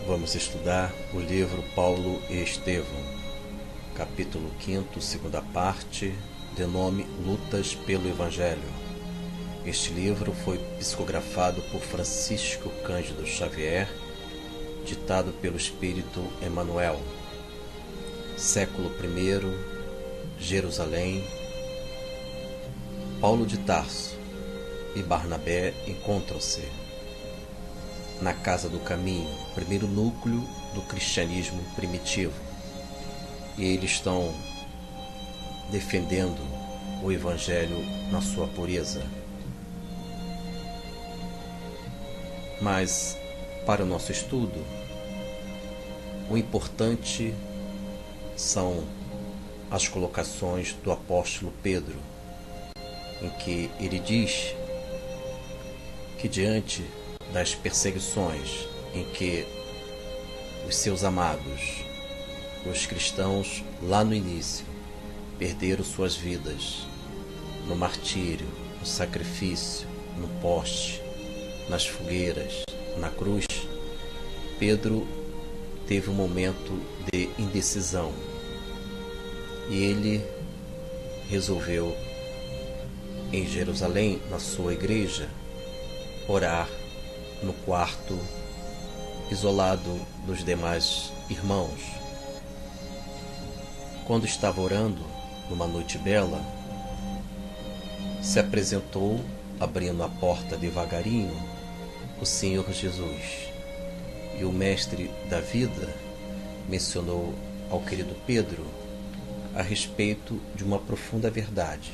Vamos estudar o livro Paulo e Estevão, capítulo 5, segunda parte, de nome Lutas pelo Evangelho. Este livro foi psicografado por Francisco Cândido Xavier, ditado pelo Espírito Emmanuel. Século I, Jerusalém. Paulo de Tarso e Barnabé encontram-se na Casa do Caminho, primeiro núcleo do cristianismo primitivo, e eles estão defendendo o Evangelho na sua pureza. Mas, para o nosso estudo, o importante são as colocações do apóstolo Pedro, em que ele diz que diante das perseguições em que os seus amados, os cristãos lá no início, perderam suas vidas no martírio, no sacrifício, no poste, nas fogueiras, na cruz, Pedro teve um momento de indecisão e ele resolveu, em Jerusalém, na sua igreja, orar no quarto, isolado dos demais irmãos. Quando estava orando, numa noite bela, se apresentou, abrindo a porta devagarinho, o Senhor Jesus. E o Mestre da vida mencionou ao querido Pedro a respeito de uma profunda verdade,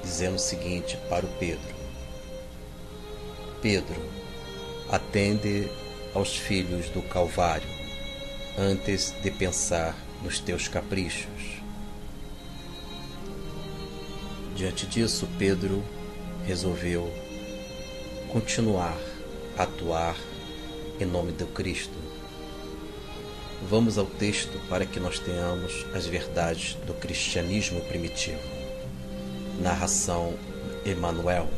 dizendo o seguinte para o Pedro: Pedro, atende aos filhos do Calvário antes de pensar nos teus caprichos. Diante disso, Pedro resolveu continuar a atuar em nome do Cristo. Vamos ao texto para que nós tenhamos as verdades do cristianismo primitivo. Narração Emmanuel.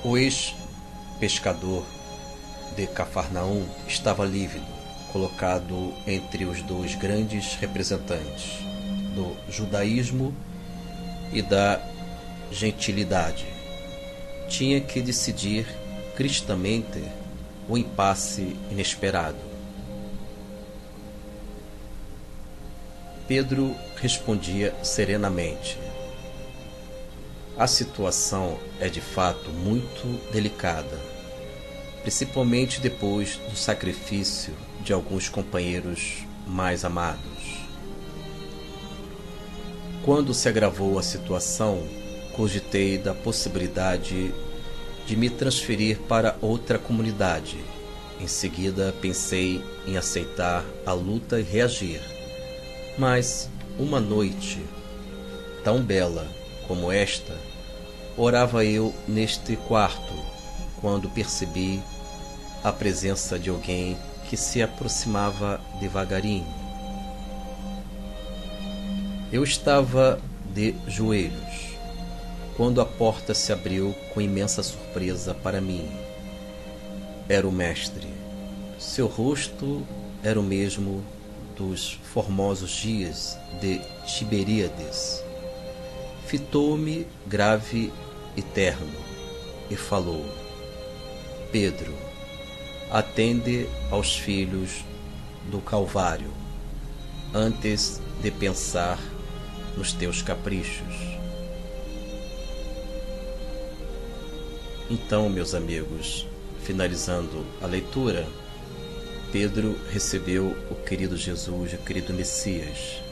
O ex-pescador de Cafarnaum estava lívido, colocado entre os dois grandes representantes do judaísmo e da gentilidade. Tinha que decidir cristamente o impasse inesperado. Pedro respondia serenamente: a situação é de fato muito delicada, principalmente depois do sacrifício de alguns companheiros mais amados. Quando se agravou a situação, cogitei da possibilidade de me transferir para outra comunidade. Em seguida, pensei em aceitar a luta e reagir. Mas uma noite tão bela como esta, orava eu neste quarto, quando percebi a presença de alguém que se aproximava devagarinho. Eu estava de joelhos, quando a porta se abriu com imensa surpresa para mim. Era o Mestre. Seu rosto era o mesmo dos formosos dias de Tiberíades. Fitou-me grave e terno e falou: Pedro, atende aos filhos do Calvário antes de pensar nos teus caprichos. Então, meus amigos, finalizando a leitura, Pedro recebeu o querido Jesus, o querido Messias.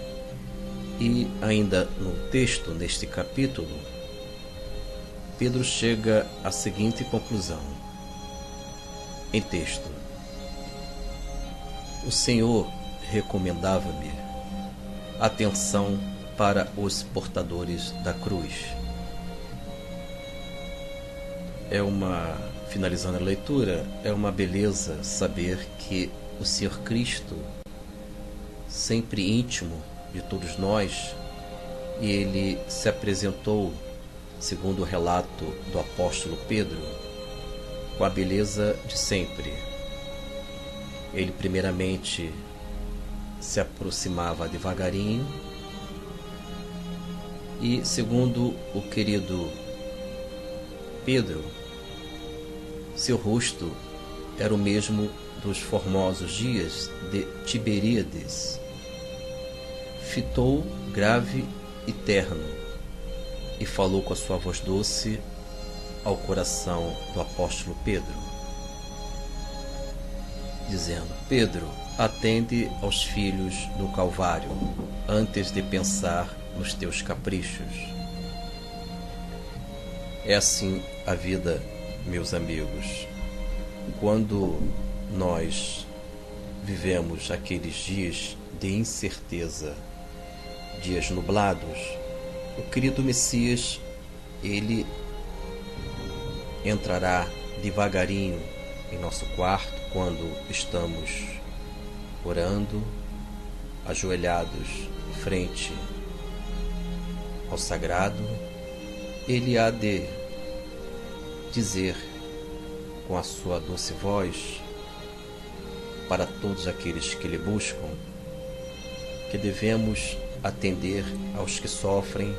E ainda no texto, neste capítulo, Pedro chega à seguinte conclusão. Em texto: o Senhor recomendava-me atenção para os portadores da cruz. Finalizando a leitura, é uma beleza saber que o Senhor Cristo, sempre íntimo de todos nós, e ele se apresentou, segundo o relato do apóstolo Pedro, com a beleza de sempre. Ele primeiramente se aproximava devagarinho e, segundo o querido Pedro, seu rosto era o mesmo dos formosos dias de Tiberíades. Fitou grave e terno e falou com a sua voz doce ao coração do apóstolo Pedro, dizendo: Pedro, atende aos filhos do Calvário antes de pensar nos teus caprichos. É assim a vida, meus amigos. Quando nós vivemos aqueles dias de incerteza, dias nublados, o querido Messias, ele entrará devagarinho em nosso quarto quando estamos orando, ajoelhados frente ao sagrado. Ele há de dizer com a sua doce voz para todos aqueles que lhe buscam que devemos atender aos que sofrem,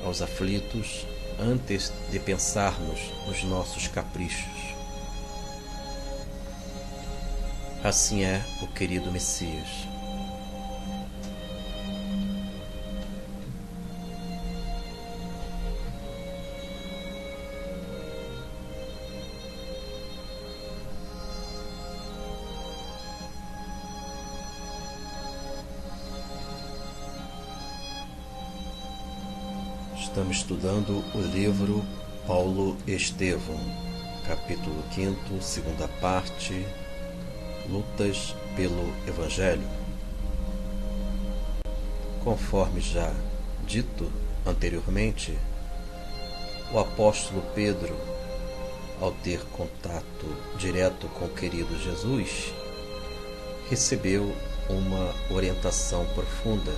aos aflitos, antes de pensarmos nos nossos caprichos. Assim é o querido Messias. Estamos estudando o livro Paulo Estevão, capítulo 5º, segunda parte, Lutas pelo Evangelho. Conforme já dito anteriormente, o apóstolo Pedro, ao ter contato direto com o querido Jesus, recebeu uma orientação profunda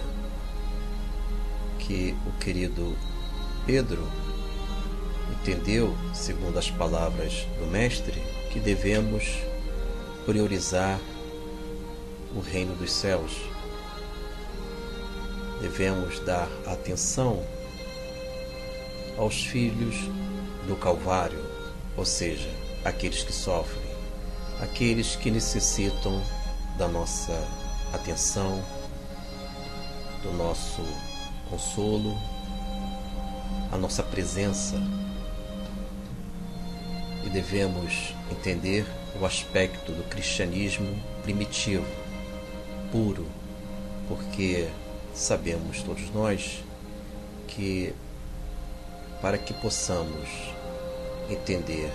que o querido Pedro entendeu, segundo as palavras do Mestre, que devemos priorizar o reino dos céus. Devemos dar atenção aos filhos do Calvário, ou seja, aqueles que sofrem, aqueles que necessitam da nossa atenção, do nosso consolo, a nossa presença. E devemos entender o aspecto do cristianismo primitivo, puro, porque sabemos todos nós que para que possamos entender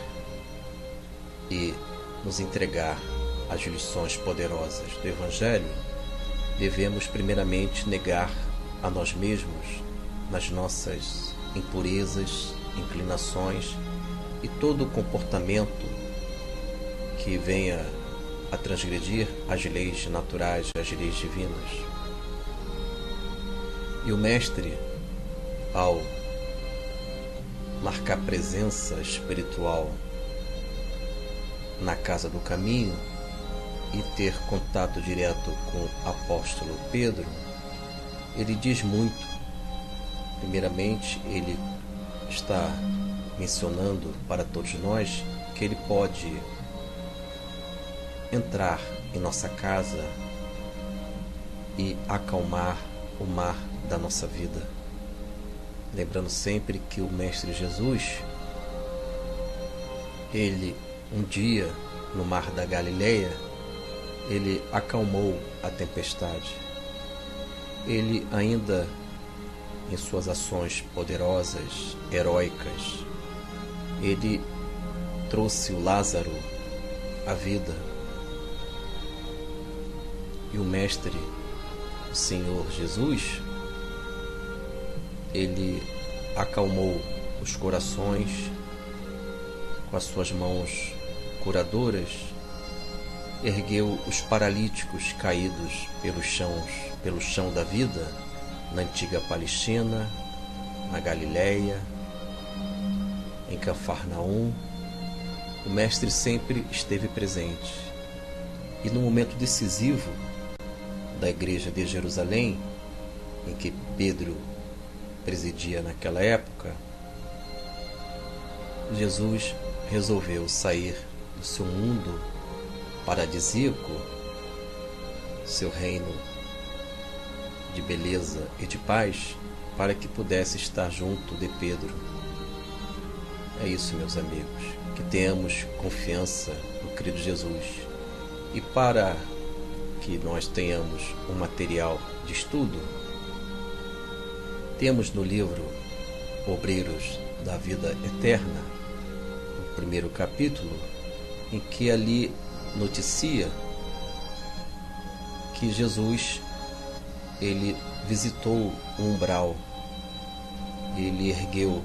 e nos entregar às lições poderosas do Evangelho, devemos primeiramente negar a nós mesmos nas nossas impurezas, inclinações e todo o comportamento que venha a transgredir as leis naturais, as leis divinas. E o Mestre, ao marcar presença espiritual na Casa do Caminho e ter contato direto com o apóstolo Pedro, ele diz muito. Primeiramente, ele está mencionando para todos nós que ele pode entrar em nossa casa e acalmar o mar da nossa vida. Lembrando sempre que o Mestre Jesus, ele um dia no mar da Galileia, ele acalmou a tempestade. Ele ainda, em suas ações poderosas, heróicas, ele trouxe o Lázaro à vida. E o Mestre, o Senhor Jesus, ele acalmou os corações com as suas mãos curadoras, ergueu os paralíticos caídos pelo chão da vida, na antiga Palestina, na Galileia, em Cafarnaum, o Mestre sempre esteve presente. E no momento decisivo da igreja de Jerusalém, em que Pedro presidia naquela época, Jesus resolveu sair do seu mundo paradisíaco, seu reino de beleza e de paz, para que pudesse estar junto de Pedro. É isso, meus amigos, que tenhamos confiança no querido Jesus. E para que nós tenhamos um material de estudo, temos no livro Obreiros da Vida Eterna, o primeiro capítulo, em que ali noticia que Jesus ele visitou o umbral, ele ergueu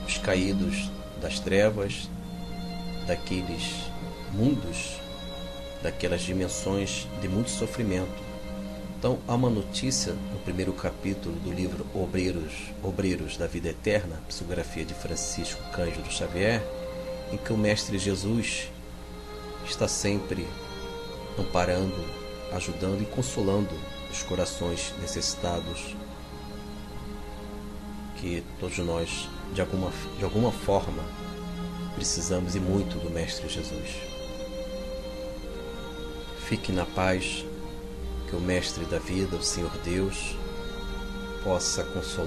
os caídos das trevas, daqueles mundos, daquelas dimensões de muito sofrimento. Então, há uma notícia no primeiro capítulo do livro Obreiros da Vida Eterna, psicografia de Francisco Cândido Xavier, em que o Mestre Jesus está sempre amparando, ajudando e consolando os corações necessitados, que todos nós, de alguma forma, precisamos e muito do Mestre Jesus. Fique na paz, que o Mestre da Vida, o Senhor Deus, possa consolar